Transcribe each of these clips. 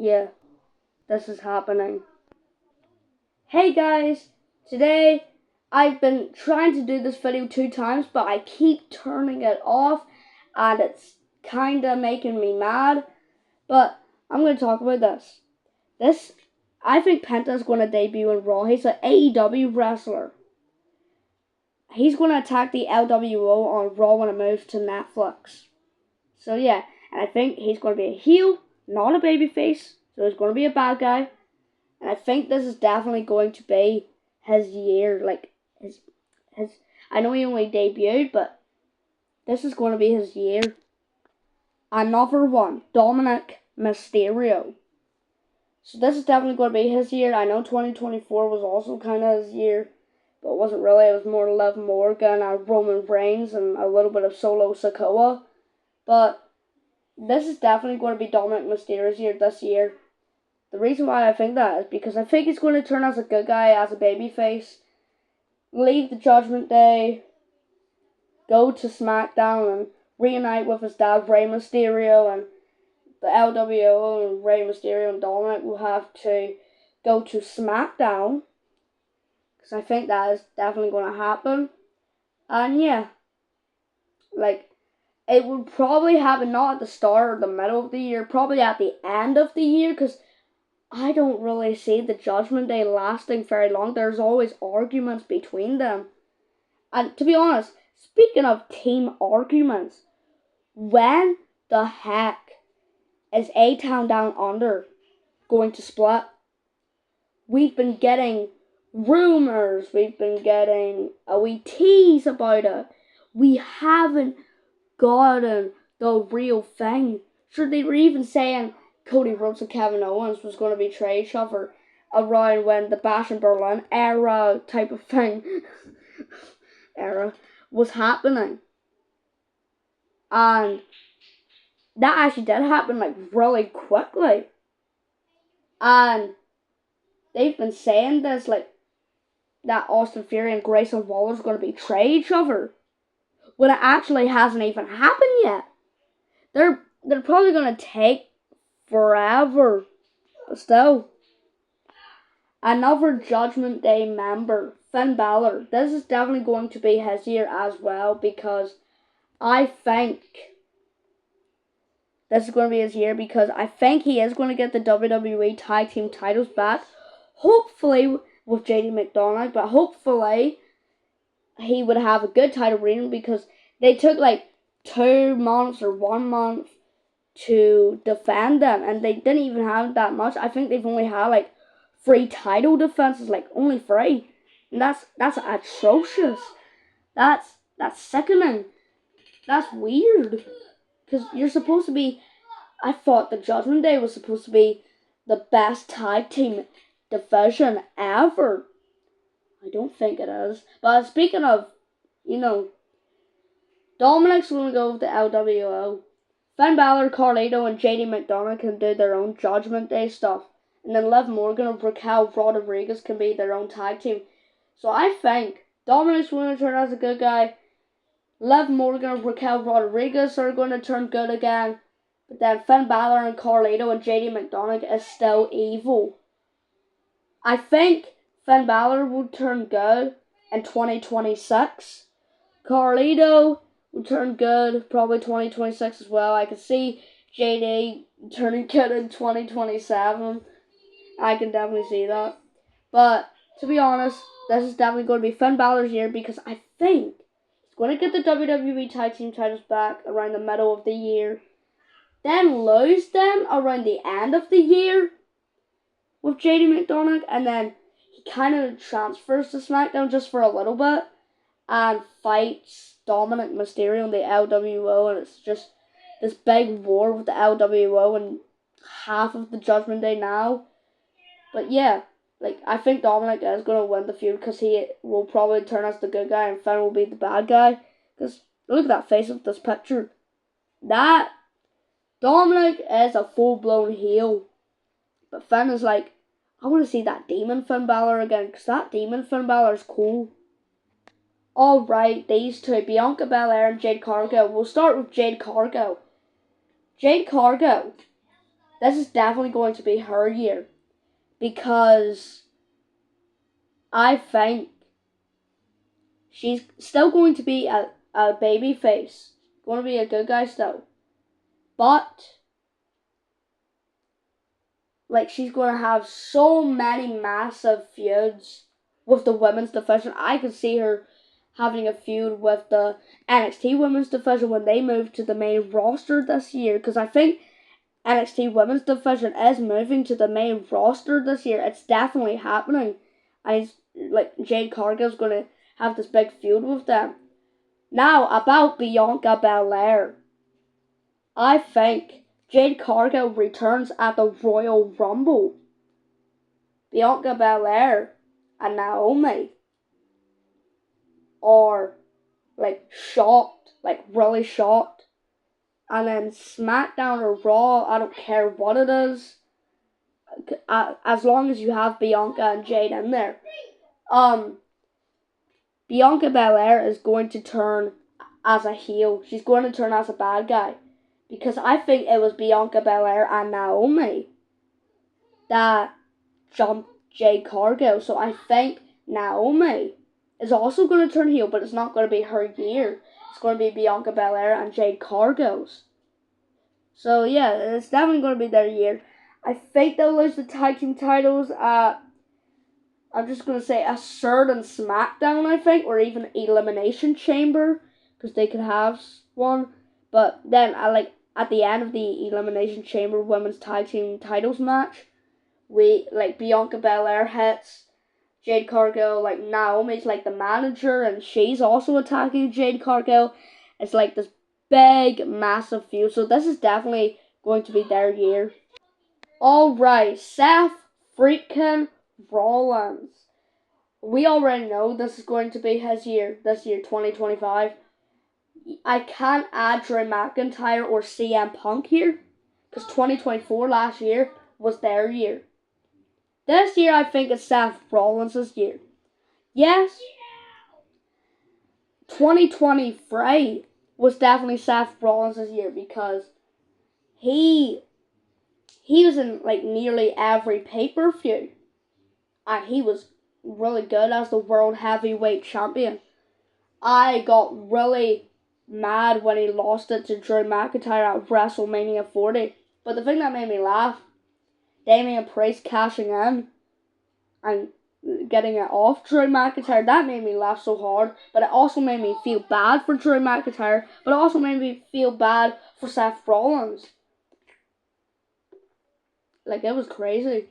Yeah, this is happening. Hey guys, today I've been trying to do this video 2 times, but I keep turning it off and it's kinda making me mad. But I'm gonna talk about this. I think Penta's gonna debut in Raw. He's an AEW wrestler. He's gonna attack the LWO on Raw when it moves to Netflix. So yeah, and I think he's gonna be a heel, not a babyface. So he's gonna be a bad guy. And I think this is definitely going to be his year. Like his I know he only debuted, but this is going to be his year. Another one, Dominic Mysterio. So this is definitely going to be his year. I know 2024 was also kind of his year, but it wasn't really. It was more Liv Morgan and Roman Reigns and a little bit of Solo Sikoa. But this is definitely going to be Dominic Mysterio's year this year. The reason why I think that is because I think he's going to turn as a good guy, as a babyface, leave the Judgment Day, go to SmackDown and reunite with his dad, Rey Mysterio, and the LWO and Rey Mysterio and Dominic will have to go to SmackDown, because I think that is definitely going to happen. And yeah, like, it would probably happen not at the start or the middle of the year, probably at the end of the year, because I don't really see the Judgment Day lasting very long. There's always arguments between them. And to be honest, speaking of team arguments, when the heck is A-Town Down Under going to split? We've been getting rumors, we've been getting a wee tease about it. We haven't gotten the real thing. Sure, they were even saying Cody Rhodes and Kevin Owens was going to be trade shuffer around when the Bash in Berlin era type of thing era was happening. And that actually did happen like really quickly. And they've been saying this like that Austin Theory and Grayson Waller's going to be trade shuffer when it actually hasn't even happened yet. They're probably going to take forever. But still, another Judgment Day member, Finn Balor. This is definitely going to be his year as well, because I think this is going to be his year, because I think he is going to get the WWE Tag Team titles back. Hopefully with JD McDonagh, but hopefully he would have a good title reign, because they took like 2 months or 1 month to defend them, and they didn't even have that much. I think they've only had like 3 title defenses, like only 3, and that's atrocious. That's sickening. That's weird, because you're supposed to be. I thought the Judgment Day was supposed to be the best tag team division ever. I don't think it is. But speaking of, Dominic's going to go with the LWO. Finn Balor, Carlito, and JD McDonagh can do their own Judgment Day stuff. And then Liv Morgan and Raquel Rodriguez can be their own tag team. So I think Dominic's going to turn as a good guy. Liv Morgan and Raquel Rodriguez are going to turn good again. But then Finn Balor and Carlito and JD McDonagh is still evil. I think Finn Balor will turn good in 2026. Carlito will turn good probably 2026 as well. I can see JD turning good in 2027. I can definitely see that. But to be honest, this is definitely going to be Finn Balor's year, because I think he's going to get the WWE Tag Team titles back around the middle of the year. Then lose them around the end of the year with JD McDonagh, and then he kind of transfers to SmackDown just for a little bit and fights Dominic Mysterio in the LWO, and it's just this big war with the LWO and half of the Judgment Day now. But yeah, like, I think Dominic is going to win the feud, because he will probably turn as the good guy and Finn will be the bad guy. Because look at that face of this picture. That Dominic is a full-blown heel. But Finn is like, I want to see that demon Finn Balor again, because that demon Finn Balor is cool. Alright, these two, Bianca Belair and Jade Cargill. We'll start with Jade Cargill. Jade Cargill this is definitely going to be her year. Because I think she's still going to be a baby face. Going to be a good guy still. But, like, she's going to have so many massive feuds with the women's division. I could see her having a feud with the NXT women's division when they move to the main roster this year. Because I think NXT women's division is moving to the main roster this year. It's definitely happening. And he's, like, Jade Cargill's going to have this big feud with them. Now, about Bianca Belair. I think Jade Cargill returns at the Royal Rumble. Bianca Belair and Naomi are, like, shocked, like, really shocked. And then SmackDown or Raw, I don't care what it is, as long as you have Bianca and Jade in there. Bianca Belair is going to turn as a heel. She's going to turn as a bad guy. Because I think it was Bianca Belair and Naomi that jumped Jade Cargill. So I think Naomi is also going to turn heel, but it's not going to be her year. It's going to be Bianca Belair and Jade Cargill's. So yeah, it's definitely going to be their year. I think they'll lose the tag team titles at, I'm just going to say, a certain SmackDown, I think, or even Elimination Chamber, because they could have one. But then, at the end of the Elimination Chamber Women's Tag Team Titles match, Bianca Belair hits Jade Cargill, Naomi's, the manager, and she's also attacking Jade Cargill. It's, this big, massive feud. So this is definitely going to be their year. Alright, Seth freaking Rollins. We already know this is going to be his year, this year, 2025. I can't add Drew McIntyre or CM Punk here, because 2024 last year was their year. This year I think it's Seth Rollins' year. Yes, 2023 was definitely Seth Rollins' year because he was in nearly every pay-per-view. And he was really good as the World Heavyweight Champion. I got really mad when he lost it to Drew McIntyre at WrestleMania 40. But the thing that made me laugh, Damian Priest cashing in and getting it off Drew McIntyre, that made me laugh so hard. But it also made me feel bad for Drew McIntyre, but it also made me feel bad for Seth Rollins. It was crazy.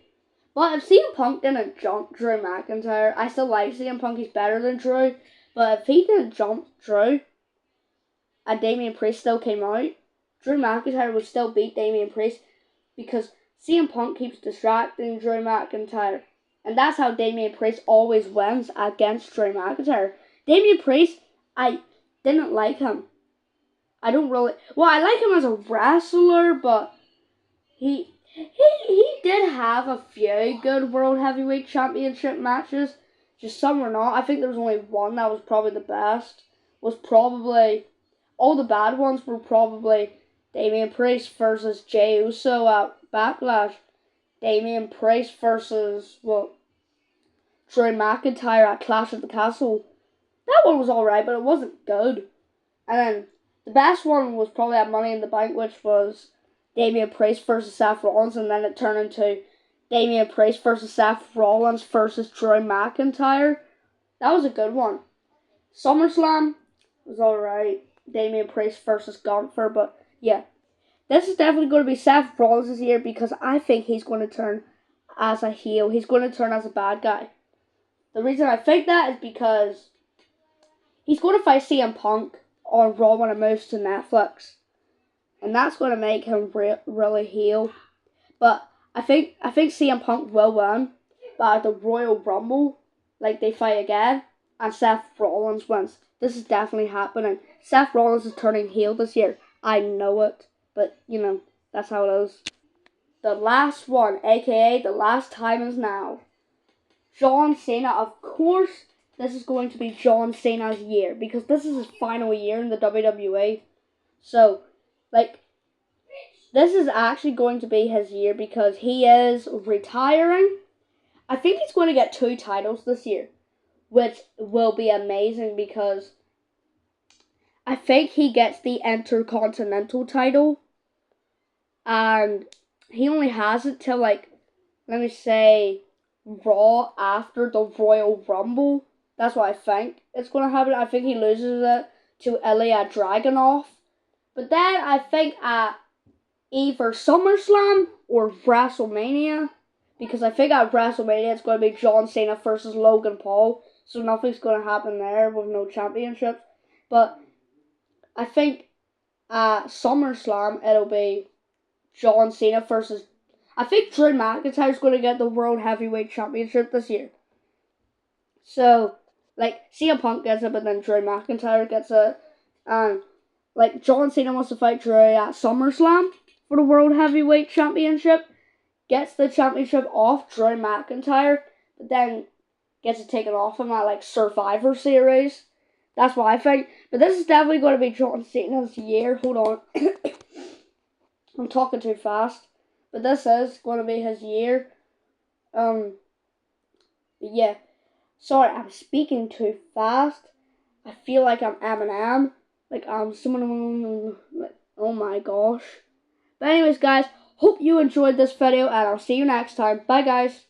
But if CM Punk didn't jump Drew McIntyre, I still like CM Punk, he's better than Drew. But if he didn't jump Drew, and Damian Priest still came out, Drew McIntyre would still beat Damian Priest because CM Punk keeps distracting Drew McIntyre. And that's how Damian Priest always wins against Drew McIntyre. Damian Priest, I didn't like him. I like him as a wrestler, but he did have a few good World Heavyweight Championship matches. Just some were not. I think there was only one that was probably the best. All the bad ones were probably Damian Priest versus Jey Uso at Backlash. Damian Priest versus, Drew McIntyre at Clash of the Castle. That one was alright, but it wasn't good. And then the best one was probably at Money in the Bank, which was Damian Priest versus Seth Rollins, and then it turned into Damian Priest versus Seth Rollins versus Drew McIntyre. That was a good one. SummerSlam was alright. Damian Priest versus Gunther, but yeah. This is definitely going to be Seth Rollins' year because I think he's going to turn as a heel. He's going to turn as a bad guy. The reason I think that is because he's going to fight CM Punk on Raw when it moves to Netflix. And that's going to make him really heel. But I think CM Punk will win. But at the Royal Rumble, they fight again, and Seth Rollins wins. This is definitely happening. Seth Rollins is turning heel this year. I know it. But, that's how it is. The last one, aka the last time is now. John Cena. Of course, this is going to be John Cena's year. Because this is his final year in the WWE. So, this this is actually going to be his year because he is retiring. I think he's going to get 2 titles this year, which will be amazing because I think he gets the Intercontinental title, and he only has it till, like, let me say, Raw after the Royal Rumble. That's what I think it's going to happen. I think he loses it to Ilya Dragunov. But then I think at either SummerSlam or WrestleMania, because I think at WrestleMania it's going to be John Cena versus Logan Paul, so nothing's going to happen there with no championships. But I think at SummerSlam it'll be John Cena versus... I think Drew McIntyre's going to get the World Heavyweight Championship this year. So, like, CM Punk gets it, but then Drew McIntyre gets it. And, like, John Cena wants to fight Drew at SummerSlam for the World Heavyweight Championship. Gets the championship off Drew McIntyre, but then gets it taken off him at, like, Survivor Series. That's what I think. But this is definitely going to be John Cena's year. Hold on. I'm talking too fast. But this is going to be his year. Yeah. Sorry, I'm speaking too fast. I feel like I'm Eminem. Like, someone... Oh my gosh. But anyways, guys, hope you enjoyed this video, and I'll see you next time. Bye, guys.